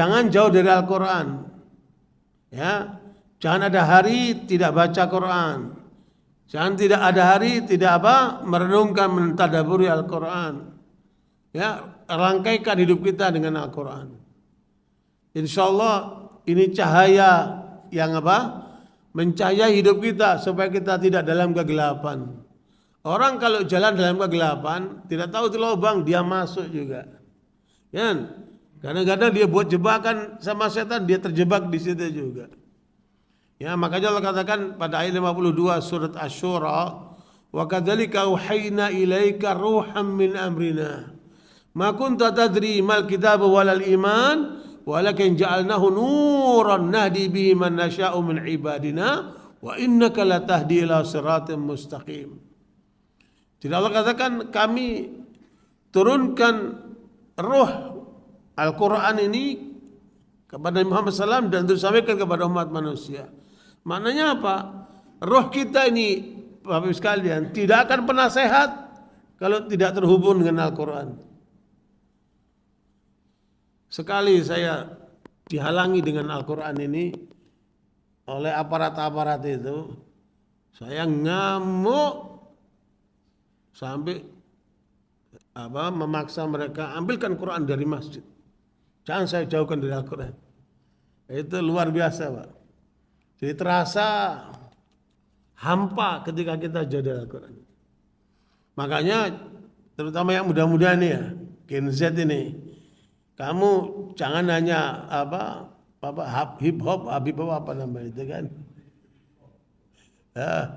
Jangan jauh dari Al-Quran. Ya, jangan ada hari tidak baca Quran. Jangan tidak ada hari tidak merenungkan, mentadaburi Al-Quran. Ya, rangkaikan hidup kita dengan Al-Quran. Insya Allah ini cahaya yang mencahayai hidup kita supaya kita tidak dalam kegelapan. Orang kalau jalan dalam kegelapan tidak tahu itu lubang, dia masuk juga. Kan? Kadang-kadang dia buat jebakan sama setan, dia terjebak di situ juga. Ya, makanya Allah katakan pada ayat 52 surat Asy-Syura, wa kadzalika auhayna ilaika ruham min amrina ma kunta tadri mal kitab walal iman walakin ja'alnahu nuran nahdi bihi man nasya'u min ibadina wa innaka latahdi ila siratin mustaqim. Jadi Allah katakan kami turunkan ruh Al-Quran ini kepada Muhammad SAW dan disampaikan kepada umat manusia. Maknanya apa? Roh kita ini, Bapak Ibu sekalian, tidak akan pernah sehat kalau tidak terhubung dengan Al-Quran. Sekali saya dihalangi dengan Al-Quran ini oleh aparat-aparat itu, saya ngamuk sampai memaksa mereka ambilkan Quran dari masjid. Jangan saya jauhkan dari Al-Quran. Itu luar biasa, Pak. Jadi terasa hampa ketika kita jauh dari Al-Quran. Makanya terutama yang muda-muda nih ya, Gen Z ini, kamu jangan hanya hip hop apa namanya itu kan? Ya,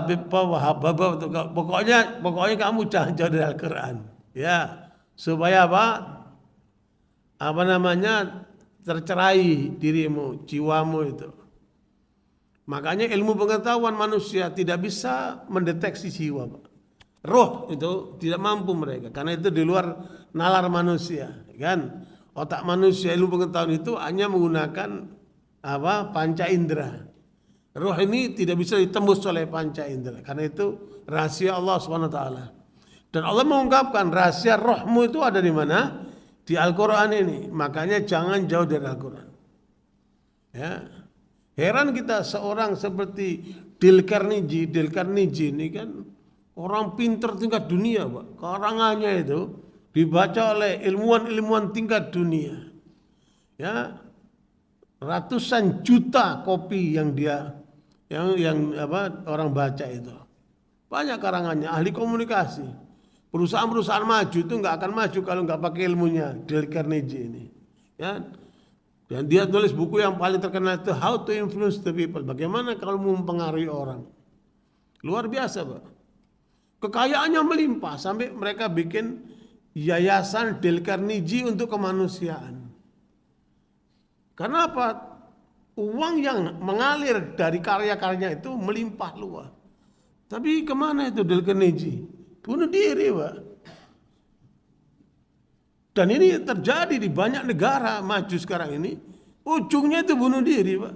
hip hop, pokoknya kamu jangan jauh dari Al-Quran, ya. Supaya tercerai dirimu, jiwamu itu. Makanya ilmu pengetahuan manusia tidak bisa mendeteksi jiwa, Pak. Roh itu tidak mampu mereka, karena itu di luar nalar manusia, kan? Otak manusia, ilmu pengetahuan itu hanya menggunakan panca indera. Roh ini tidak bisa ditembus oleh panca indera, karena itu rahasia Allah SWT. Dan Allah mengungkapkan rahasia rohmu itu ada di mana? Di Al-Quran ini. Makanya jangan jauh dari Al-Quran. Ya. Heran kita seorang seperti Dale Carnegie ini kan orang pinter tingkat dunia, Pak. Karangannya itu dibaca oleh ilmuwan-ilmuwan tingkat dunia. Ya. Ratusan juta kopi yang orang baca itu. Banyak karangannya, ahli komunikasi. Perusahaan-perusahaan maju itu nggak akan maju kalau nggak pakai ilmunya Dale Carnegie ini, ya. Dan dia tulis buku yang paling terkenal itu How to Influence the People. Bagaimana kalau mempengaruhi orang? Luar biasa, Pak. Kekayaannya melimpah sampai mereka bikin yayasan Dale Carnegie untuk kemanusiaan. Karena apa? Uang yang mengalir dari karya-karyanya itu melimpah luas. Tapi kemana itu Dale Carnegie? Bunuh diri, Pak. Dan ini terjadi di banyak negara maju sekarang ini. Ujungnya itu bunuh diri, Pak.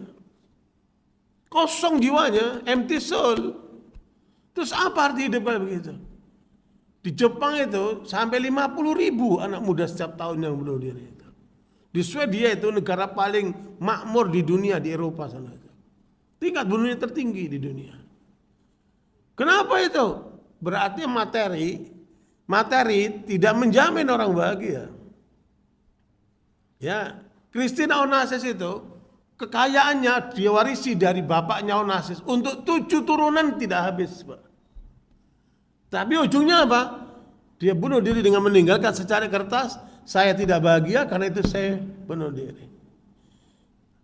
Kosong jiwanya, empty soul. Terus apa arti hidup kayak begitu? Di Jepang itu sampai 50.000 anak muda setiap tahun yang bunuh diri itu. Di Swedia itu negara paling makmur di dunia, di Eropa sana itu. Tingkat bunuhnya tertinggi di dunia. Kenapa itu? Berarti materi tidak menjamin orang bahagia. Ya, Christina Onassis itu kekayaannya diwarisi dari bapaknya Onassis untuk 7 turunan tidak habis, Pak. Tapi ujungnya apa? Dia bunuh diri dengan meninggalkan secari kertas, saya tidak bahagia karena itu saya bunuh diri.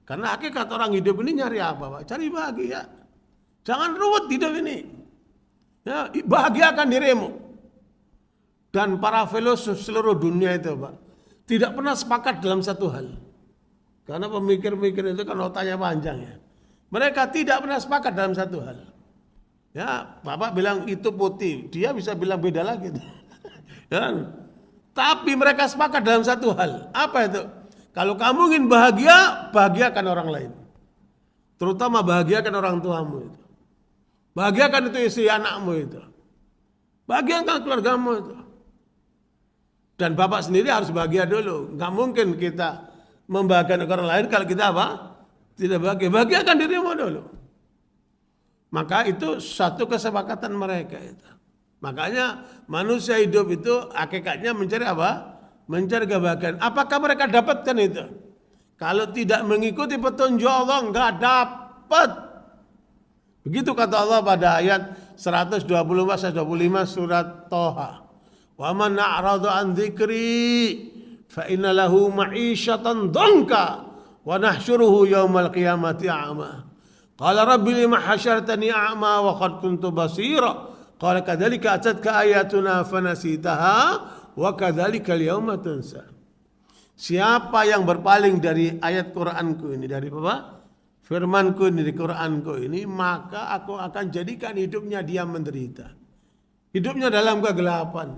Karena hakikat orang hidup ini nyari apa, Pak? Cari bahagia. Jangan ruwet hidup ini. Ya, bahagiakan dirimu. Dan para filosof seluruh dunia itu, Pak, tidak pernah sepakat dalam satu hal. Karena pemikir-pemikir itu kan otaknya panjang ya. Mereka tidak pernah sepakat dalam satu hal. Ya, Bapak bilang itu putih, dia bisa bilang beda lagi. Ya. Tapi mereka sepakat dalam satu hal. Apa itu? Kalau kamu ingin bahagia, bahagiakan orang lain. Terutama bahagiakan orang tuamu itu. Bahagiakan itu istri anakmu itu. Bahagiakan keluargamu itu. Dan bapak sendiri harus bahagia dulu. Nggak mungkin kita membahagiakan orang lain kalau kita apa? Tidak bahagia. Bahagiakan dirimu dulu. Maka itu satu kesepakatan mereka itu. Makanya manusia hidup itu hakikatnya mencari apa? Mencari kebahagiaan. Apakah mereka dapatkan itu? Kalau tidak mengikuti petunjuk Allah, enggak dapat. Begitu kata Allah pada ayat 124-125 surat Toha. Wa man a'rada an dzikri fa inna lahu ma'isyatan dhanka wa nahsyuruhu yaumal qiyamati a'ma. Qala rabbi lima hasyartani a'ma wa qad kuntu basira. Qala kadzalika atatka ayatuna fanasitaha wa kadzalika al-yauma tunsa. Siapa yang berpaling dari ayat Qur'anku ini, dari apa? Firmanku ini, dari Qur'anku ini, maka aku akan jadikan hidupnya dia menderita. Hidupnya dalam kegelapan.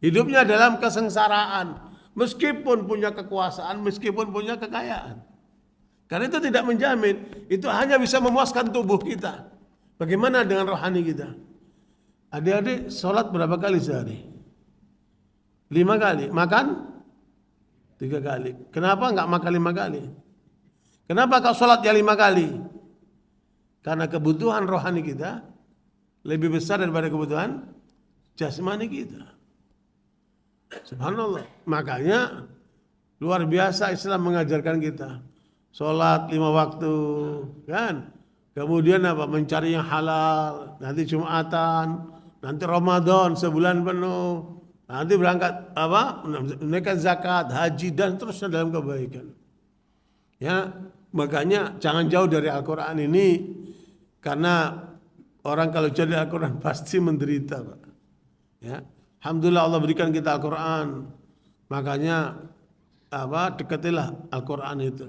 Hidupnya dalam kesengsaraan. Meskipun punya kekuasaan, meskipun punya kekayaan. Karena itu tidak menjamin. Itu hanya bisa memuaskan tubuh kita. Bagaimana dengan rohani kita? Adik-adik sholat berapa kali sehari? 5 kali. Makan? 3 kali. Kenapa enggak makan 5 kali? Kenapa kau sholat ya 5 kali? Karena kebutuhan rohani kita lebih besar daripada kebutuhan jasmani kita. Subhanallah. Makanya luar biasa Islam mengajarkan kita. Sholat 5 waktu. Kan? Kemudian apa? Mencari yang halal. Nanti Jumatan. Nanti Ramadan sebulan penuh. Nanti berangkat apa? Menunaikan zakat, haji dan terusnya dalam kebaikan. Ya, makanya jangan jauh dari Al-Qur'an ini karena orang kalau jauh dari Al-Qur'an pasti menderita, Pak. Ya. Alhamdulillah Allah berikan kita Al-Qur'an. Makanya apa? Dekatilah Al-Qur'an itu.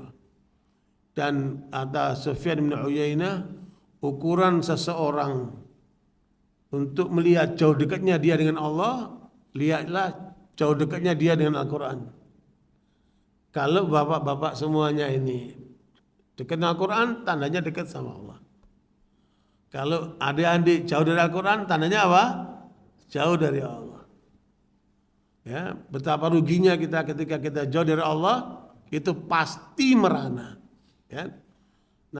Dan kata Sufyan bin Uyainah, ukuran seseorang untuk melihat jauh dekatnya dia dengan Allah, lihatlah jauh dekatnya dia dengan Al-Quran. Kalau bapak-bapak semuanya ini dekat dengan Al-Quran, tandanya dekat sama Allah. Kalau adik-adik jauh dari Al-Quran, tandanya apa? Jauh dari Allah. Ya, betapa ruginya kita ketika kita jauh dari Allah, itu pasti merana. Ya.